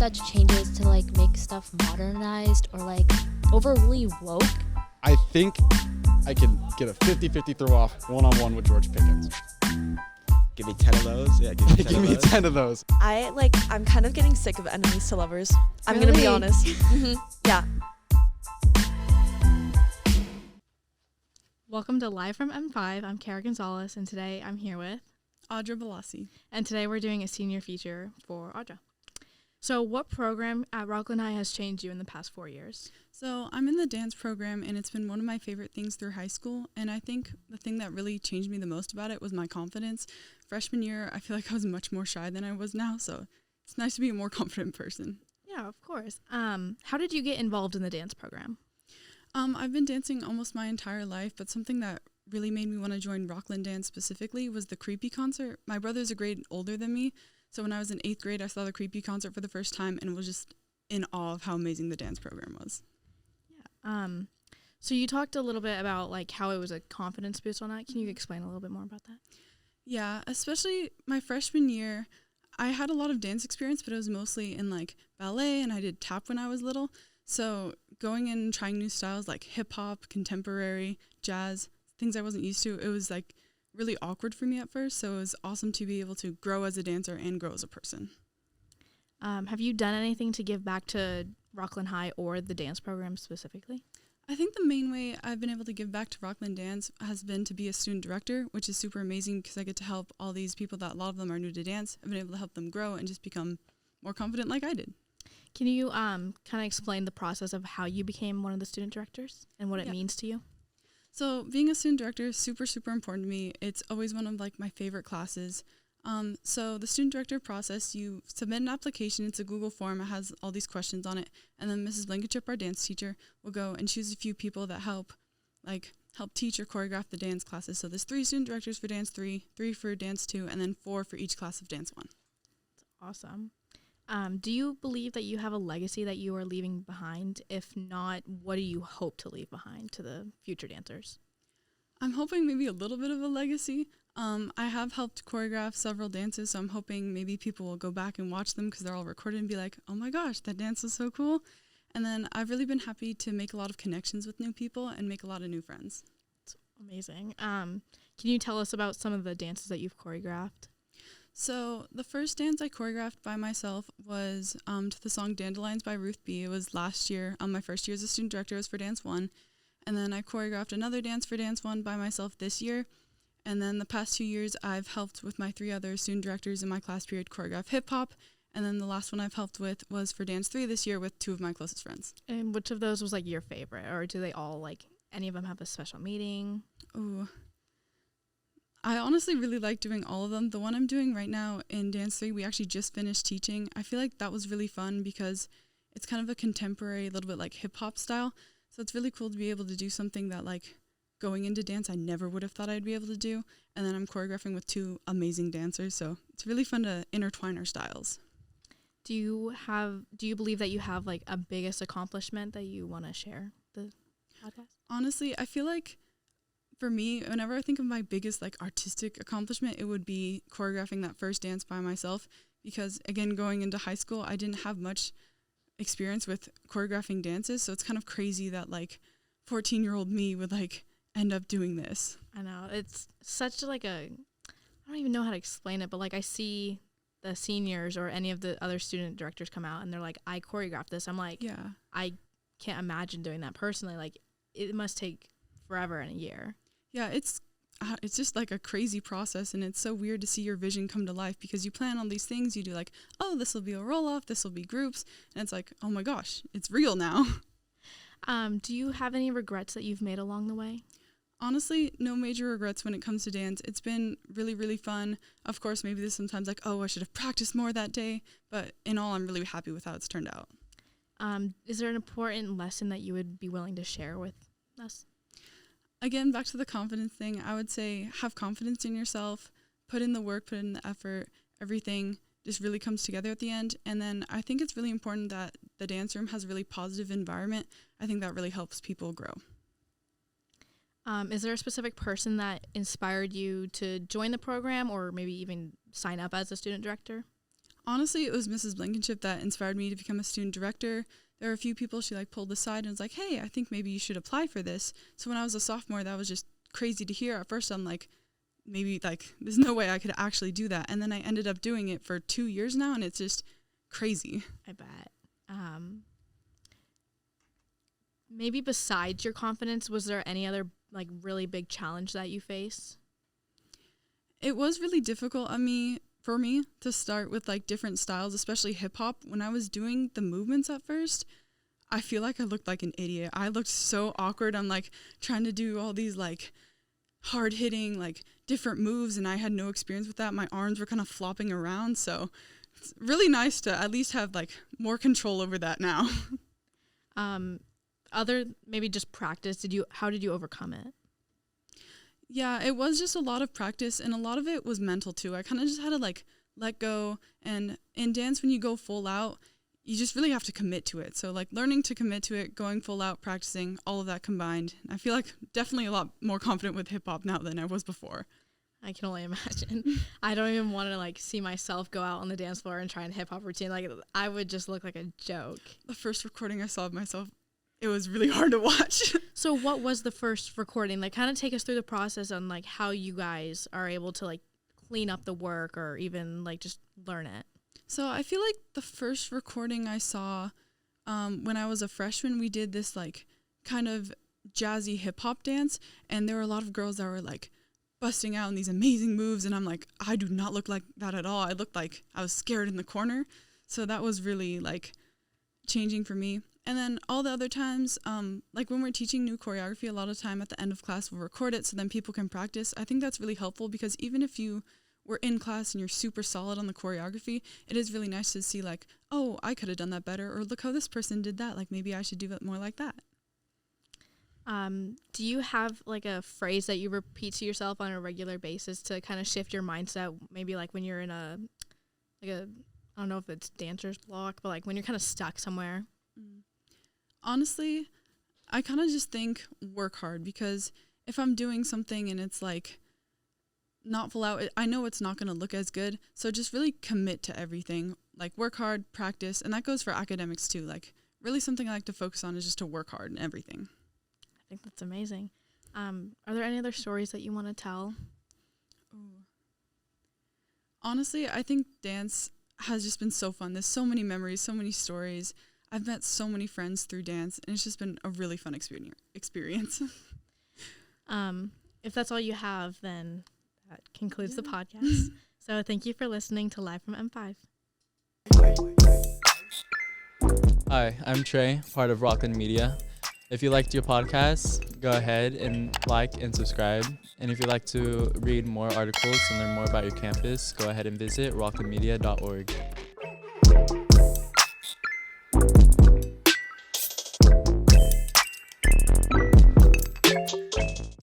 such changes to like make stuff modernized or like overly woke? I think I can get a 50-50 throw off one-on-one with George Pickens. Give me 10 of those. Yeah, give me 10 Give of me those. 10 of those. I'm kind of getting sick of enemies to lovers. I'm gonna be Really? honest. Yeah. Welcome to Live from M5. I'm Cara Gonzales, and today I'm here with Audra Balassi. and today we're doing a senior feature for Audra. So what program at Rocklin High has changed you in the past 4 years? So I'm in the dance program, and it's been one of my favorite things through high school. And I think the thing that really changed me the most about it was my confidence. Freshman year, I feel like I was much more shy than I was now. So it's nice to be a more confident person. Yeah, of course. How did you get involved in the dance program? I've been dancing almost my entire life, but something that really made me want to join Rocklin Dance specifically was the Creepy concert. My brother's a grade older than me. So when I was in 8th grade, I saw the Creepy concert for the first time and was just in awe of how amazing the dance program was. Yeah. So you talked a little bit about like how it was a confidence boost on that. Can you explain a little bit more about that? Yeah, especially my freshman year, I had a lot of dance experience, but it was mostly in like ballet, and I did tap when I was little. So going in and trying new styles like hip hop, contemporary, jazz, things I wasn't used to, it was like really awkward for me at first. So it was awesome to be able to grow as a dancer and grow as a person. Have you done anything to give back to Rocklin High or the dance program specifically? I think the main way I've been able to give back to Rocklin Dance has been to be a student director, which is super amazing because I get to help all these people that a lot of them are new to dance. I've been able to help them grow and just become more confident like I did. Can you kind of explain the process of how you became one of the student directors and what it means to you? So being a student director is super, super important to me. It's always one of like my favorite classes. So the student director process, you submit an application. It's a Google form. It has all these questions on it. And then Mrs. Blankenship, our dance teacher, will go and choose a few people that help teach or choreograph the dance classes. So there's 3 student directors for dance 3, 3 for dance 2, and then 4 for each class of dance 1. Awesome. Do you believe that you have a legacy that you are leaving behind? If not, what do you hope to leave behind to the future dancers? I'm hoping maybe a little bit of a legacy. I have helped choreograph several dances, so I'm hoping maybe people will go back and watch them because they're all recorded and be like, oh my gosh, that dance was so cool. And then I've really been happy to make a lot of connections with new people and make a lot of new friends. It's amazing. Can you tell us about some of the dances that you've choreographed? So the first dance I choreographed by myself was to the song Dandelions by Ruth B. It was last year. My first year as a student director was for Dance 1. And then I choreographed another dance for Dance 1 by myself this year. And then the past 2 years, I've helped with my 3 other student directors in my class period choreograph hip-hop. And then the last one I've helped with was for Dance 3 this year with 2 of my closest friends. And which of those was like your favorite? Or do they all any of them have a special meaning? Ooh. I honestly really like doing all of them. The one I'm doing right now in Dance 3, we actually just finished teaching. I feel like that was really fun because it's kind of a contemporary, a little bit like hip-hop style. So it's really cool to be able to do something that going into dance I never would have thought I'd be able to do. And then I'm choreographing with 2 amazing dancers. So it's really fun to intertwine our styles. Do you believe that you have a biggest accomplishment that you want to share the podcast? Honestly, I feel like for me, whenever I think of my biggest artistic accomplishment, it would be choreographing that first dance by myself. Because again, going into high school, I didn't have much experience with choreographing dances. So it's kind of crazy that 14-year-old me would end up doing this. I know. It's such I don't even know how to explain it, but I see the seniors or any of the other student directors come out and they're like, I choreographed this. I'm like, yeah, I can't imagine doing that personally. It must take forever and a year. Yeah, it's just a crazy process, and it's so weird to see your vision come to life because you plan on these things. You do oh, this will be a roll-off, this will be groups, and it's oh my gosh, it's real now. Do you have any regrets that you've made along the way? Honestly, no major regrets when it comes to dance. It's been really, really fun. Of course, maybe there's sometimes oh, I should have practiced more that day, but in all, I'm really happy with how it's turned out. Is there an important lesson that you would be willing to share with us? Again, back to the confidence thing, I would say have confidence in yourself, put in the work, put in the effort, everything just really comes together at the end. And then I think it's really important that the dance room has a really positive environment. I think that really helps people grow. Is there a specific person that inspired you to join the program or maybe even sign up as a student director? Honestly, it was Mrs. Blankenship that inspired me to become a student director. There were a few people she pulled aside and was like, hey, I think maybe you should apply for this. So when I was a sophomore, that was just crazy to hear. At first, I'm like, maybe there's no way I could actually do that. And then I ended up doing it for 2 years now, and it's just crazy. I bet. Maybe besides your confidence, was there any other really big challenge that you face? It was really difficult for me to start with different styles, especially hip hop. When I was doing the movements at first, I feel like I looked like an idiot. I looked so awkward. I'm trying to do all these hard hitting different moves, and I had no experience with that. My arms were kind of flopping around, so it's really nice to at least have more control over that now. Other maybe just practice. How did you overcome it? Yeah, it was just a lot of practice, and a lot of it was mental too. I kind of just had to let go, and in dance when you go full out, you just really have to commit to it. So learning to commit to it, going full out, practicing, all of that combined. I feel definitely a lot more confident with hip hop now than I was before. I can only imagine. I don't even want to see myself go out on the dance floor and try a hip hop routine. I would just look like a joke. The first recording I saw of myself, it was really hard to watch. So what was the first recording? Kind of take us through the process on how you guys are able to clean up the work or even just learn it. So I feel the first recording I saw when I was a freshman, we did this kind of jazzy hip hop dance, and there were a lot of girls that were busting out in these amazing moves, and I'm I do not look like that at all. I looked like I was scared in the corner. So that was really changing for me. And then all the other times, when we're teaching new choreography, a lot of time at the end of class we'll record it so then people can practice. I think that's really helpful because even if you were in class and you're super solid on the choreography, it is really nice to see oh, I could have done that better, or look how this person did that. Maybe I should do it more like that. Do you have a phrase that you repeat to yourself on a regular basis to kind of shift your mindset? Maybe when you're in a I don't know if it's dancer's block, but when you're kind of stuck somewhere. Honestly, I kind of just think work hard, because if I'm doing something and it's not full out, I know it's not going to look as good. So just really commit to everything, work hard, practice. And that goes for academics too. Really something I like to focus on is just to work hard in everything. I think that's amazing. Are there any other stories that you want to tell? Ooh. Honestly, I think dance has just been so fun. There's so many memories, so many stories. I've met so many friends through dance, and it's just been a really fun experience. If that's all you have, then that concludes the podcast. So thank you for listening to Live from M5. Hi, I'm Trey, part of Rocklin Media. If you liked your podcast, go ahead and like and subscribe. And if you'd like to read more articles and learn more about your campus, go ahead and visit rocklinmedia.org.